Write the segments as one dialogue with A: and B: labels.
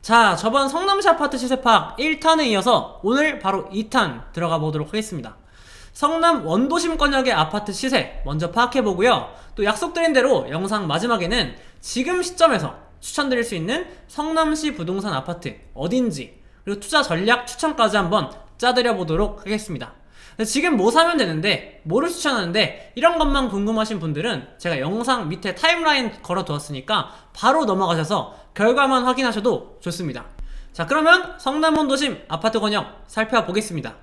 A: 자, 저번 성남시 아파트 시세 파악 1탄에 이어서 오늘 바로 2탄 들어가 보도록 하겠습니다. 성남 원도심권역의 아파트 시세 먼저 파악해보고요. 또 약속드린 대로 영상 마지막에는 지금 시점에서 추천드릴 수 있는 성남시 부동산 아파트 어딘지, 그리고 투자 전략 추천까지 한번 짜드려 보도록 하겠습니다. 지금 뭐 사면 되는데, 뭐를 추천하는데, 이런 것만 궁금하신 분들은 제가 영상 밑에 타임라인 걸어 두었으니까 바로 넘어가셔서 결과만 확인하셔도 좋습니다. 자, 그러면 성남원도심 아파트 권역 살펴보겠습니다.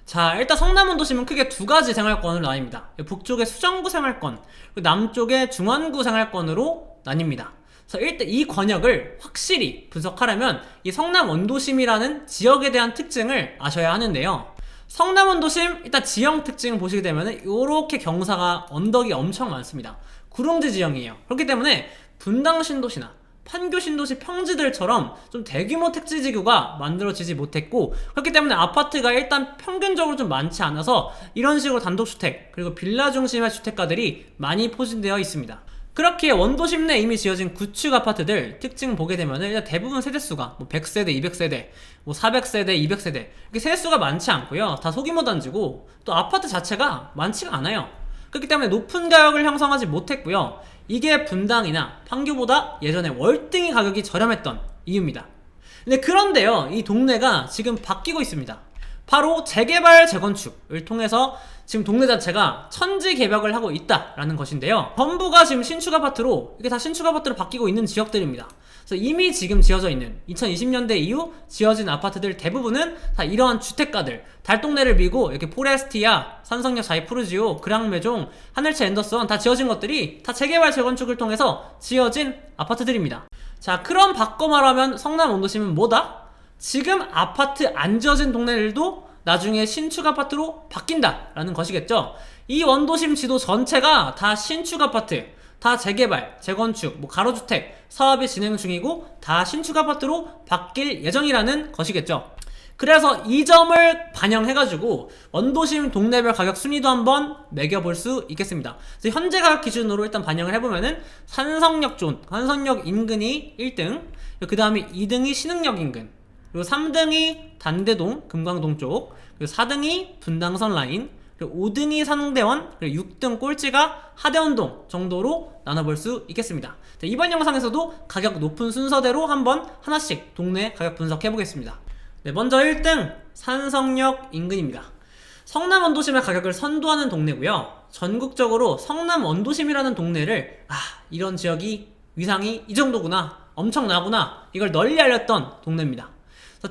A: 자, 일단 성남원도심은 크게 두 가지 생활권으로 나뉩니다. 북쪽의 수정구 생활권, 그리고 남쪽의 중원구 생활권으로 나뉩니다. 그래서 일단 이 권역을 확실히 분석하려면 이 성남원도심이라는 지역에 대한 특징을 아셔야 하는데요. 성남원도심 일단 지형 특징 보시게 되면은 요렇게 경사가 언덕이 엄청 많습니다. 구릉지 지형이에요. 그렇기 때문에 분당 신도시나 판교 신도시 평지들처럼 좀 대규모 택지지구가 만들어지지 못했고, 그렇기 때문에 아파트가 일단 평균적으로 좀 많지 않아서 이런 식으로 단독주택 그리고 빌라 중심의 주택가들이 많이 포진되어 있습니다. 그렇게 원도심 내 이미 지어진 구축 아파트들 특징 보게 되면은 일단 대부분 세대수가 뭐 100세대, 200세대, 뭐 400세대, 200세대 이렇게 세대수가 많지 않고요. 다 소규모 단지고 또 아파트 자체가 많지가 않아요. 그렇기 때문에 높은 가격을 형성하지 못했고요. 이게 분당이나 판교보다 예전에 월등히 가격이 저렴했던 이유입니다. 근데 그런데요, 이 동네가 지금 바뀌고 있습니다. 바로 재개발 재건축을 통해서 지금 동네 자체가 천지 개벽을 하고 있다라는 것인데요. 전부가 지금 신축 아파트로, 이게 다 신축 아파트로 바뀌고 있는 지역들입니다. 그래서 이미 지금 지어져 있는 2020년대 이후 지어진 아파트들 대부분은 다 이러한 주택가들, 달동네를 밀고 이렇게 포레스티아, 산성역 자이푸르지오, 그랑메종, 하늘채 앤더슨 다 지어진 것들이 다 재개발 재건축을 통해서 지어진 아파트들입니다. 자, 그럼 바꿔 말하면 성남 원도심은 뭐다? 지금 아파트 안 지어진 동네들도 나중에 신축 아파트로 바뀐다라는 것이겠죠. 이 원도심 지도 전체가 다 신축 아파트, 다 재개발, 재건축, 뭐 가로주택 사업이 진행 중이고 다 신축 아파트로 바뀔 예정이라는 것이겠죠. 그래서 이 점을 반영해가지고 원도심 동네별 가격 순위도 한번 매겨볼 수 있겠습니다. 그래서 현재 가격 기준으로 일단 반영을 해보면은 산성역 인근이 1등, 그 다음에 2등이 신흥역 인근, 그리고 3등이 단대동, 금광동 쪽, 그리고 4등이 분당선 라인, 그리고 5등이 상대원, 그리고 6등 꼴찌가 하대원동 정도로 나눠볼 수 있겠습니다. 자, 이번 영상에서도 가격 높은 순서대로 한번 하나씩 동네 가격 분석해보겠습니다. 네, 먼저 1등 산성역 인근입니다. 성남 원도심의 가격을 선도하는 동네고요. 전국적으로 성남 원도심이라는 동네를 이런 지역이 위상이 이 정도구나, 엄청나구나, 이걸 널리 알렸던 동네입니다.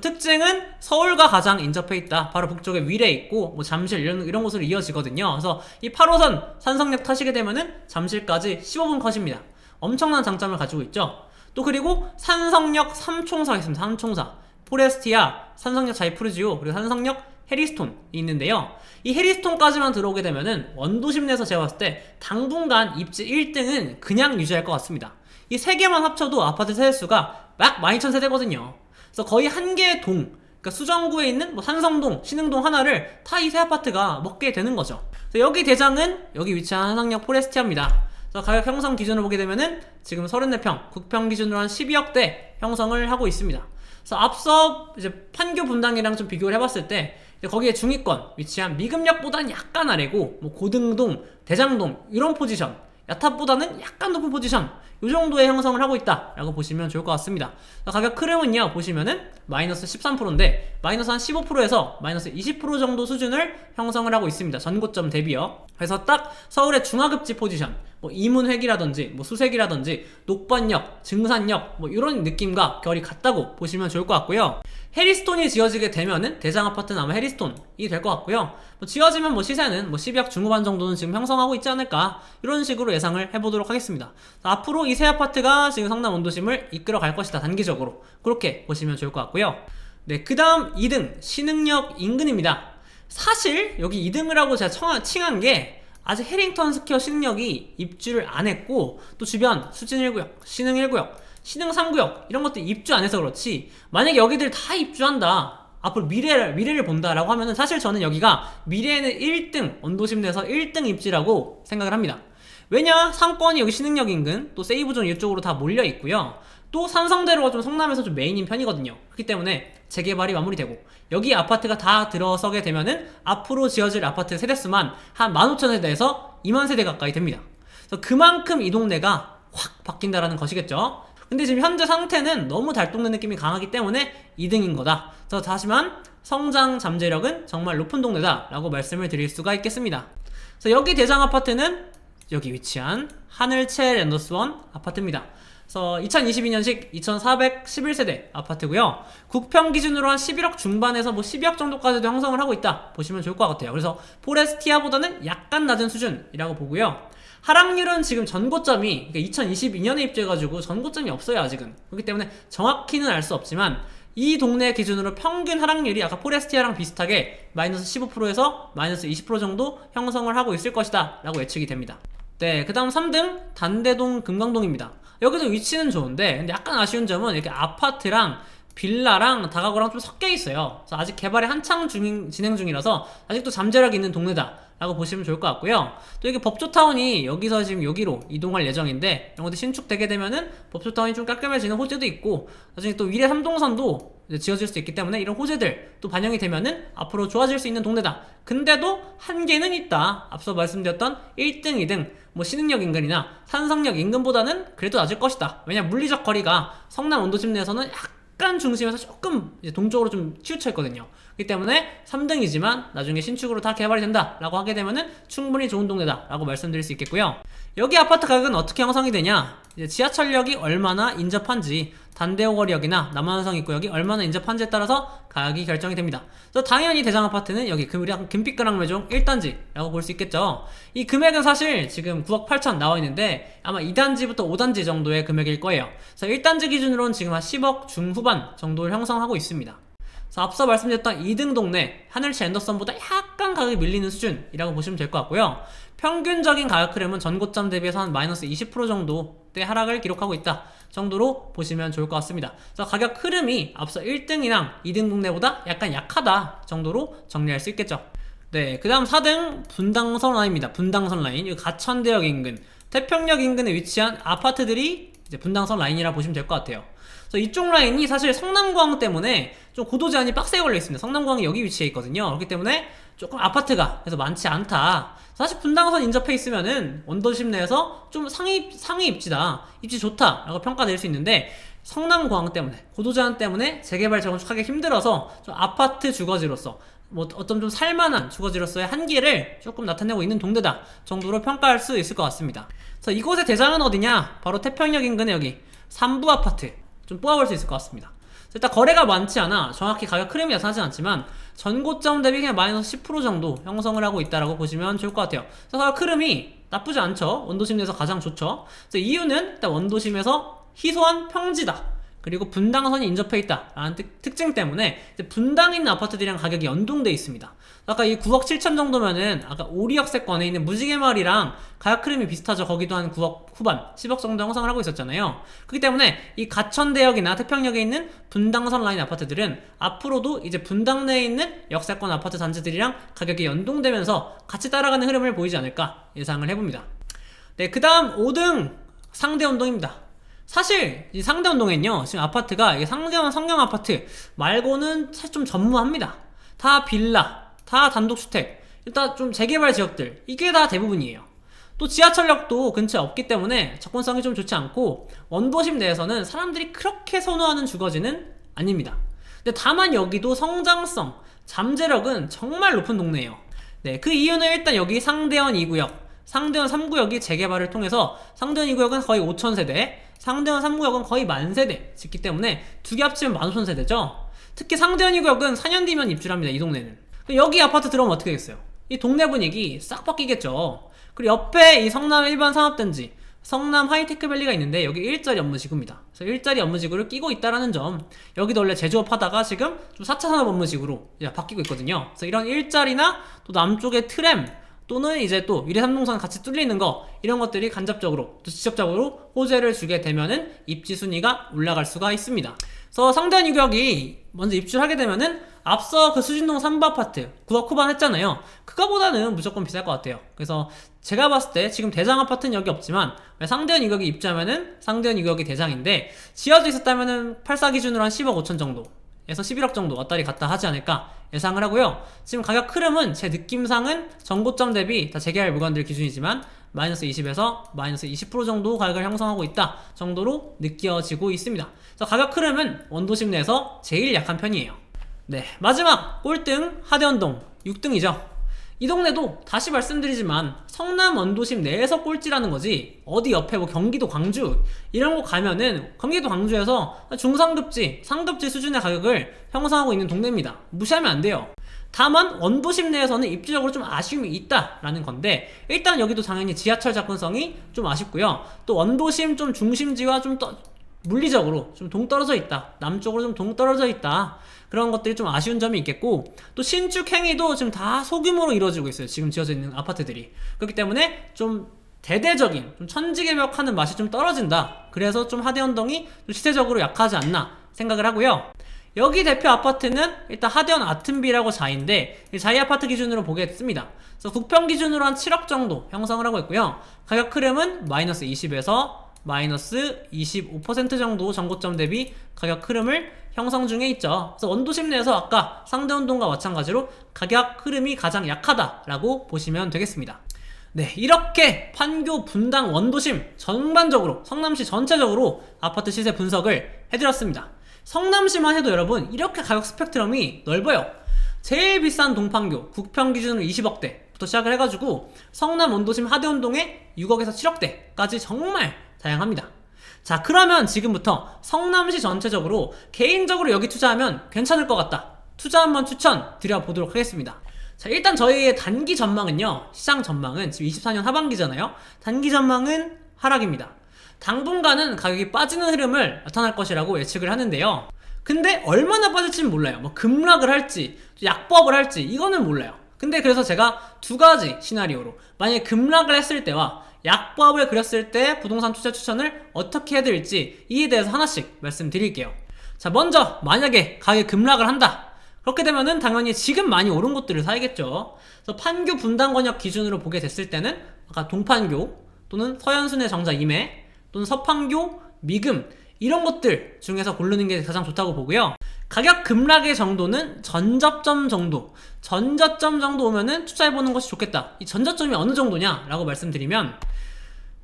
A: 특징은 서울과 가장 인접해 있다. 바로 북쪽에 위례 있고 뭐 잠실 이런 곳으로 이어지거든요. 그래서 이 8호선 산성역 타시게 되면은 잠실까지 15분 컷입니다. 엄청난 장점을 가지고 있죠. 또 그리고 산성역 3총사가 있습니다. 3총사 포레스티아, 산성역 자이푸르지오, 그리고 산성역 해리스톤이 있는데요. 이 해리스톤까지만 들어오게 되면은 원도심 내에서 제가 봤을 때 당분간 입지 1등은 그냥 유지할 것 같습니다. 이 세 개만 합쳐도 아파트 세대수가 막 12,000세대거든요. 그래서 거의 한 개의 동, 그러니까 수정구에 있는 뭐 산성동, 신흥동 하나를 다 이 세 아파트가 먹게 되는 거죠. 그래서 여기 대장은 여기 위치한 한상역 포레스티아입니다. 그래서 가격 형성 기준을 보게 되면은 지금 34평, 국평 기준으로 한 12억대 형성을 하고 있습니다. 그래서 앞서 이제 판교 분당이랑 좀 비교를 해봤을 때 거기에 중위권 위치한 미금역보다는 약간 아래고 뭐 고등동, 대장동 이런 포지션, 야탑보다는 약간 높은 포지션 이 정도의 형성을 하고 있다라고 보시면 좋을 것 같습니다. 가격 흐름은요, 보시면은 마이너스 13%인데 마이너스 한 15%에서 마이너스 20% 정도 수준을 형성을 하고 있습니다. 전고점 대비요. 그래서 딱 서울의 중하급지 포지션, 뭐 이문획이라든지 뭐 수색이라든지 녹번역, 증산역 뭐 이런 느낌과 결이 같다고 보시면 좋을 것 같고요. 해리스톤이 지어지게 되면은 대장 아파트는 아마 해리스톤이 될 것 같고요. 뭐 지어지면 뭐 시세는 뭐 12억 중후반 정도는 지금 형성하고 있지 않을까, 이런 식으로 예상을 해보도록 하겠습니다. 앞으로 이 세 아파트가 지금 성남 원도심을 이끌어 갈 것이다, 단기적으로 그렇게 보시면 좋을 것 같고요. 네, 그 다음 2등 신흥역 인근입니다. 사실 여기 2등을 하고 제가 칭한 게 아직 해링턴 스퀘어 신흥역이 입주를 안 했고, 또 주변 수진 1구역, 신흥 1구역, 신흥 3구역 이런 것들 입주 안 해서 그렇지, 만약에 여기들 다 입주한다, 앞으로 미래를 본다라고 하면은 사실 저는 여기가 미래에는 1등, 원도심 내에서 1등 입지라고 생각을 합니다. 왜냐? 상권이 여기 신흥역 인근, 또 세이브존 이쪽으로 다 몰려 있고요. 또 산성대로가 좀 성남에서 좀 메인인 편이거든요. 그렇기 때문에 재개발이 마무리되고 여기 아파트가 다 들어서게 되면은 앞으로 지어질 아파트 세대수만 한 15,000세대에서 2만 세대 가까이 됩니다. 그래서 그만큼 이 동네가 확 바뀐다라는 것이겠죠. 근데 지금 현재 상태는 너무 달동네 느낌이 강하기 때문에 2등인 거다. 그래서 다시만 성장 잠재력은 정말 높은 동네다 라고 말씀을 드릴 수가 있겠습니다. 그래서 여기 대장 아파트는 여기 위치한 하늘채 랜더스원 아파트입니다. 그래서 2022년식 2411세대 아파트고요. 국평 기준으로 한 11억 중반에서 뭐 12억 정도까지도 형성을 하고 있다 보시면 좋을 것 같아요. 그래서 포레스티아보다는 약간 낮은 수준이라고 보고요. 하락률은 지금 전고점이 2022년에 입주해가지고 전고점이 없어요 아직은. 그렇기 때문에 정확히는 알 수 없지만 이 동네 기준으로 평균 하락률이 아까 포레스티아랑 비슷하게 마이너스 15%에서 마이너스 20% 정도 형성을 하고 있을 것이다 라고 예측이 됩니다. 네, 그 다음 3등 단대동 금강동입니다. 여기도 위치는 좋은데 근데 약간 아쉬운 점은 이렇게 아파트랑 빌라랑 다가구랑 좀 섞여 있어요. 그래서 아직 개발이 한창 진행 중이라서 아직도 잠재력이 있는 동네다 라고 보시면 좋을 것 같고요. 또 이게 법조타운이 여기서 지금 여기로 이동할 예정인데 이런 것도 신축되게 되면은 법조타운이 좀 깔끔해지는 호재도 있고 나중에 또 위례 3동선도 지어질 수 있기 때문에 이런 호재들 또 반영이 되면은 앞으로 좋아질 수 있는 동네다. 근데도 한계는 있다. 앞서 말씀드렸던 1등, 2등 뭐 신흥역 인근이나 산성역 인근보다는 그래도 낮을 것이다. 왜냐 물리적 거리가 성남 원도심 내에서는 약간 중심에서 조금 이제 동쪽으로 좀 치우쳐 있거든요. 그렇기 때문에 3등이지만 나중에 신축으로 다 개발이 된다 라고 하게 되면은 충분히 좋은 동네다 라고 말씀드릴 수 있겠고요. 여기 아파트 가격은 어떻게 형성이 되냐, 이제 지하철역이 얼마나 인접한지, 단대오거리역이나 남한성 입구역이 얼마나 인접한지에 따라서 가격이 결정이 됩니다. 그래서 당연히 대장 아파트는 여기 금빛그랑매종 1단지라고 볼 수 있겠죠. 이 금액은 사실 지금 9억 8천 나와 있는데 아마 2단지부터 5단지 정도의 금액일 거예요. 그래서 1단지 기준으로는 지금 한 10억 중후반 정도를 형성하고 있습니다. 그래서 앞서 말씀드렸던 2등 동네 하늘채 앤더슨보다 약간 가격이 밀리는 수준이라고 보시면 될 것 같고요. 평균적인 가격 흐름은 전고점 대비해서 한 마이너스 20% 정도의 하락을 기록하고 있다 정도로 보시면 좋을 것 같습니다. 그래서 가격 흐름이 앞서 1등이랑 2등 동네보다 약간 약하다 정도로 정리할 수 있겠죠. 네, 그 다음 4등 분당선 라인입니다. 분당선 라인, 가천대역 인근, 태평역 인근에 위치한 아파트들이 이제 분당선 라인이라 보시면 될 것 같아요. 그래서 이쪽 라인이 사실 성남공항 때문에 좀 고도 제한이 빡세게 걸려 있습니다. 성남공항이 여기 위치해 있거든요. 그렇기 때문에 조금 아파트가 그래서 많지 않다. 사실 분당선 인접해 있으면은 원도심 내에서 좀 상위 입지다, 입지 좋다 라고 평가될 수 있는데 성남공항 때문에 고도 제한 때문에 재개발 재건축하기 힘들어서 좀 아파트 주거지로서 뭐 어떤 좀 살만한 주거지로서의 한계를 조금 나타내고 있는 동네다 정도로 평가할 수 있을 것 같습니다. 그래서 이곳의 대장은 어디냐? 바로 태평역 인근의 여기 3부 아파트 좀 뽑아볼 수 있을 것 같습니다. 일단 거래가 많지 않아 정확히 가격 흐름이 나타나진 않지만 전고점 대비 그냥 마이너스 10% 정도 형성을 하고 있다라고 보시면 좋을 것 같아요. 그래서 가격 흐름이 나쁘지 않죠. 원도심 내에서 가장 좋죠. 그래서 이유는 일단 원도심에서 희소한 평지다, 그리고 분당선이 인접해 있다 라는 특징 때문에 분당에 있는 아파트들이랑 가격이 연동돼 있습니다. 아까 이 9억 7천 정도면은 아까 오리역세권에 있는 무지개마을이랑 가격 흐름이 비슷하죠. 거기도 한 9억 후반 10억 정도 형성을 하고 있었잖아요. 그렇기 때문에 이 가천대역이나 태평역에 있는 분당선 라인 아파트들은 앞으로도 이제 분당 내에 있는 역세권 아파트 단지들이랑 가격이 연동되면서 같이 따라가는 흐름을 보이지 않을까 예상을 해봅니다. 네, 그 다음 5등 상대운동입니다. 사실 이 상대운동엔요 지금 아파트가 이게 상대원 성경 아파트 말고는 사실 좀 전무합니다. 다 빌라, 다 단독주택, 일단 좀 재개발 지역들, 이게 다 대부분이에요. 또 지하철역도 근처에 없기 때문에 접근성이 좀 좋지 않고 원도심 내에서는 사람들이 그렇게 선호하는 주거지는 아닙니다. 근데 다만 여기도 성장성, 잠재력은 정말 높은 동네예요. 네, 그 이유는 일단 여기 상대원 2구역, 상대원 3구역이 재개발을 통해서 상대원 2구역은 거의 5,000세대, 상대원 3구역은 거의 10,000세대 짓기 때문에 두 개 합치면 15,000세대죠. 특히 상대원 2구역은 4년 뒤면 입주를 합니다. 이 동네는. 여기 아파트 들어오면 어떻게 되겠어요? 이 동네 분위기 싹 바뀌겠죠. 그리고 옆에 이 성남 일반 산업단지, 성남 하이테크밸리가 있는데 여기 일자리 업무지구입니다. 그래서 일자리 업무지구를 끼고 있다라는 점, 여기도 원래 제조업 하다가 지금 좀 4차 산업 업무지구로 바뀌고 있거든요. 그래서 이런 일자리나 또 남쪽의 트램, 또는 이제 또 유리 3동선 같이 뚫리는 거, 이런 것들이 간접적으로 또 직접적으로 호재를 주게 되면은 입지 순위가 올라갈 수가 있습니다. 그래서 상대한 유격이 먼저 입주를 하게 되면은 앞서 그 수진동 3부 아파트 9억 후반 했잖아요. 그거보다는 무조건 비쌀 것 같아요. 그래서 제가 봤을 때 지금 대장 아파트는 여기 없지만 상대한 유격이 입주하면은 상대한 유격이 대장인데, 지어져 있었다면은 84 기준으로 한 10억 5천 정도에서 11억 정도 왔다리 갔다 하지 않을까 예상을 하고요. 지금 가격 흐름은 제 느낌상은 전고점 대비 다 재개발 물건들 기준이지만 마이너스 20에서 마이너스 20% 정도 가격을 형성하고 있다 정도로 느껴지고 있습니다. 그래서 가격 흐름은 원도심 내에서 제일 약한 편이에요. 네, 마지막 꼴등 하대원동 6등이죠. 이 동네도 다시 말씀드리지만 성남 원도심 내에서 꼴찌라는 거지, 어디 옆에 뭐 경기도 광주 이런 곳 가면은 경기도 광주에서 중상급지, 상급지 수준의 가격을 형성하고 있는 동네입니다. 무시하면 안 돼요. 다만 원도심 내에서는 입지적으로 좀 아쉬움이 있다라는 건데, 일단 여기도 당연히 지하철 접근성이 좀 아쉽고요. 또 원도심 좀 중심지와 좀 물리적으로 좀 동떨어져 있다, 남쪽으로 좀 동떨어져 있다, 그런 것들이 좀 아쉬운 점이 있겠고, 또 신축 행위도 지금 다 소규모로 이루어지고 있어요. 지금 지어져 있는 아파트들이. 그렇기 때문에 좀 대대적인 좀 천지개벽하는 맛이 좀 떨어진다. 그래서 좀 하대원동이 좀 시세적으로 약하지 않나 생각을 하고요. 여기 대표 아파트는 일단 하대원 아튼비라고 자인데, 자이 아파트 기준으로 보겠습니다. 그래서 국평 기준으로 한 7억 정도 형성을 하고 있고요. 가격 흐름은 마이너스 20에서 마이너스 25% 정도 전고점 대비 가격 흐름을 형성 중에 있죠. 그래서 원도심 내에서 아까 상대원동과 마찬가지로 가격 흐름이 가장 약하다라고 보시면 되겠습니다. 네, 이렇게 판교, 분당, 원도심 전반적으로 성남시 전체적으로 아파트 시세 분석을 해드렸습니다. 성남시만 해도 여러분 이렇게 가격 스펙트럼이 넓어요. 제일 비싼 동판교 국평 기준으로 20억대부터 시작을 해가지고 성남 원도심 하대원동에 6억에서 7억대까지 정말 다양합니다. 자, 그러면 지금부터 성남시 전체적으로 개인적으로 여기 투자하면 괜찮을 것 같다, 투자 한번 추천 드려보도록 하겠습니다. 자, 일단 저희의 단기 전망은요, 시장 전망은 지금 24년 하반기잖아요. 단기 전망은 하락입니다. 당분간은 가격이 빠지는 흐름을 나타날 것이라고 예측을 하는데요. 근데 얼마나 빠질지는 몰라요. 뭐 급락을 할지 약보합을 할지 이거는 몰라요. 근데 그래서 제가 두 가지 시나리오로, 만약에 급락을 했을 때와 약보합을 그렸을 때 부동산 투자 추천을 어떻게 해드릴지 이에 대해서 하나씩 말씀드릴게요. 자, 먼저 만약에 가격이 급락을 한다, 그렇게 되면은 당연히 지금 많이 오른 곳들을 사야겠죠. 그래서 판교 분당권역 기준으로 보게 됐을 때는 아까 동판교 또는 서현순의 정자 임해 또는 서판교, 미금 이런 것들 중에서 고르는 게 가장 좋다고 보고요. 가격 급락의 정도는 전저점 정도 오면은 투자해보는 것이 좋겠다. 이 전저점이 어느 정도냐 라고 말씀드리면,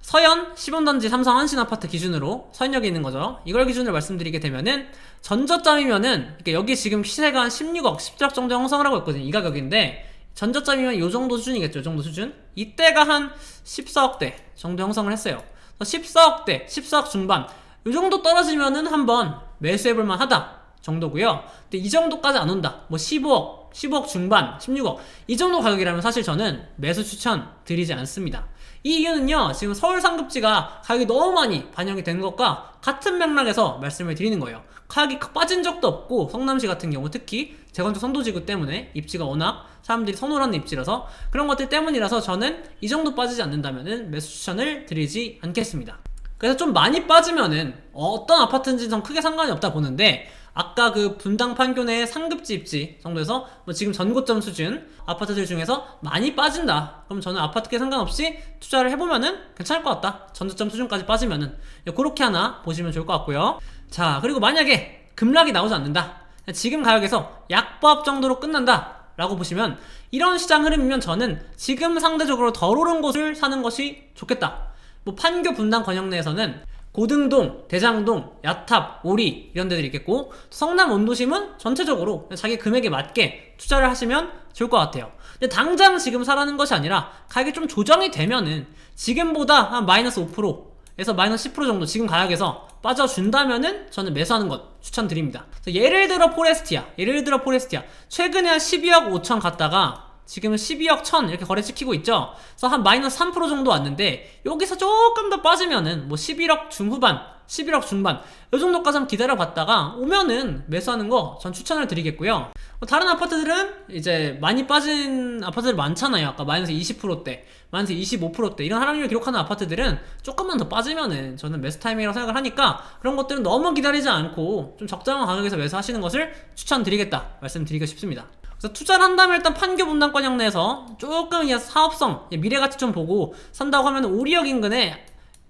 A: 서현, 시범단지 삼성 한신아파트 기준으로 서현역에 있는 거죠. 이걸 기준으로 말씀드리게 되면은 전저점이면은, 그러니까 여기 지금 시세가 한 16억, 17억 정도 형성을 하고 있거든요. 이 가격인데 전저점이면 요 정도 수준이겠죠. 요 정도 수준. 이때가 한 14억대 정도 형성을 했어요. 14억대, 14억 중반 요 정도 떨어지면은 한번 매수해볼만 하다 정도고요. 근데 이 정도까지 안 온다, 뭐 15억 중반, 16억 이 정도 가격이라면 사실 저는 매수 추천 드리지 않습니다. 이 이유는요, 지금 서울 상급지가 가격이 너무 많이 반영이 된 것과 같은 맥락에서 말씀을 드리는 거예요. 가격이 빠진 적도 없고, 성남시 같은 경우 특히 재건축 선도지구 때문에 입지가 워낙 사람들이 선호를 하는 입지라서, 그런 것들 때문이라서 저는 이 정도 빠지지 않는다면은 매수 추천을 드리지 않겠습니다. 그래서 좀 많이 빠지면은 어떤 아파트인지 전 크게 상관이 없다 보는데, 아까 그 분당 판교 내 상급지 입지 정도에서 뭐 지금 전고점 수준 아파트들 중에서 많이 빠진다, 그럼 저는 아파트계 상관없이 투자를 해보면은 괜찮을 것 같다. 전고점 수준까지 빠지면은 그렇게 하나 보시면 좋을 것 같고요. 자, 그리고 만약에 급락이 나오지 않는다, 지금 가격에서 약보합 정도로 끝난다 라고 보시면, 이런 시장 흐름이면 저는 지금 상대적으로 덜 오른 곳을 사는 것이 좋겠다. 뭐 판교 분당 권역 내에서는 고등동, 대장동, 야탑, 오리 이런 데들이 있겠고, 성남 원도심은 전체적으로 자기 금액에 맞게 투자를 하시면 좋을 것 같아요. 근데 당장 지금 사라는 것이 아니라 가격이 좀 조정이 되면은 지금보다 한 마이너스 5%에서 마이너스 10% 정도 지금 가격에서 빠져준다면은 저는 매수하는 것 추천드립니다. 예를 들어 포레스티아 최근에 한 12억 5천 갔다가 지금은 12억 1000 이렇게 거래 찍히고 있죠. 그래서 한 마이너스 3% 정도 왔는데, 여기서 조금 더 빠지면은 뭐 11억 중후반 11억 중반 이 정도까지 한번 기다려봤다가 오면은 매수하는 거 전 추천을 드리겠고요. 다른 아파트들은 이제 많이 빠진 아파트들 많잖아요. 아까 마이너스 20%대, 마이너스 25%대 이런 하락률을 기록하는 아파트들은 조금만 더 빠지면은 저는 매수 타이밍이라고 생각을 하니까 그런 것들은 너무 기다리지 않고 좀 적정한 가격에서 매수하시는 것을 추천드리겠다 말씀드리고 싶습니다. 그래서 투자를 한다면 일단 판교 분당권 내에서 조금 이제 사업성, 미래가치 좀 보고 산다고 하면 오리역 인근에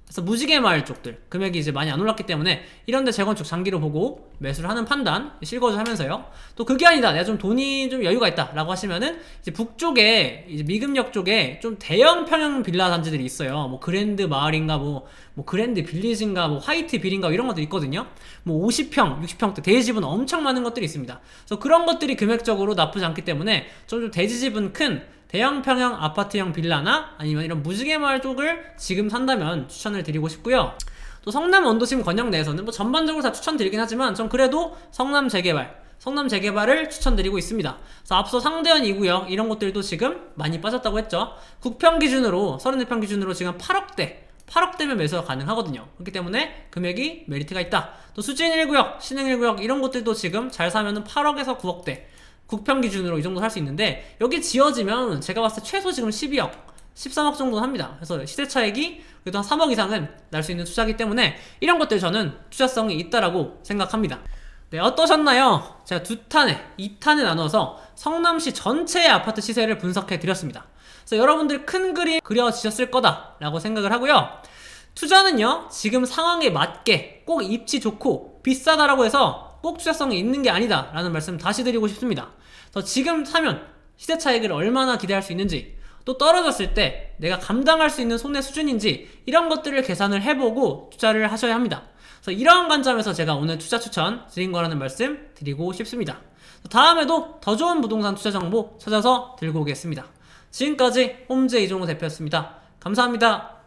A: 그래서 무지개 마을 쪽들 금액이 이제 많이 안 올랐기 때문에 이런데 재건축 장기로 보고 매수를 하는 판단 실거주 하면서요. 또 그게 아니다, 내가 좀 돈이 좀 여유가 있다 라고 하시면은 이제 북쪽에 이제 미금역 쪽에 좀 대형 평형 빌라 단지들이 있어요. 뭐 그랜드 마을인가 뭐 그랜드 빌리지인가 뭐 화이트 빌인가 이런 것도 있거든요. 뭐 50평 60평대 대지집은 엄청 많은 것들이 있습니다. 그래서 그런 것들이 금액적으로 나쁘지 않기 때문에 좀 대지집은 큰 대형 평형 아파트형 빌라나 아니면 이런 무지개 마을 쪽을 지금 산다면 추천을 드리고 싶고요. 또 성남 원도심 권역 내에서는 뭐 전반적으로 다 추천드리긴 하지만 전 그래도 성남 재개발을 추천드리고 있습니다. 그래서 앞서 상대원 2구역 이런 것들도 지금 많이 빠졌다고 했죠. 국평 기준으로 34평 기준으로 지금 8억대면 매수가 가능하거든요. 그렇기 때문에 금액이 메리트가 있다. 또 수진 1구역, 신흥 1구역 이런 것들도 지금 잘 사면은 8억에서 9억대 국평 기준으로 이 정도 살 수 있는데 여기 지어지면 제가 봤을 때 최소 지금 12억 13억 정도는 합니다. 그래서 시세 차익이 그래도 한 3억 이상은 날 수 있는 투자이기 때문에 이런 것들 저는 투자성이 있다라고 생각합니다. 네, 어떠셨나요? 제가 2탄에 나눠서 성남시 전체의 아파트 시세를 분석해 드렸습니다. 그래서 여러분들 큰 그림 그려지셨을 거다라고 생각을 하고요. 투자는요 지금 상황에 맞게 꼭 입지 좋고 비싸다라고 해서 꼭 투자성이 있는 게 아니다 라는 말씀 다시 드리고 싶습니다. 그래서 지금 사면 시세 차익을 얼마나 기대할 수 있는지, 또 떨어졌을 때 내가 감당할 수 있는 손해 수준인지 이런 것들을 계산을 해보고 투자를 하셔야 합니다. 그래서 이러한 관점에서 제가 오늘 투자 추천 드린 거라는 말씀 드리고 싶습니다. 다음에도 더 좋은 부동산 투자 정보 찾아서 들고 오겠습니다. 지금까지 홈즈 이종호 대표였습니다. 감사합니다.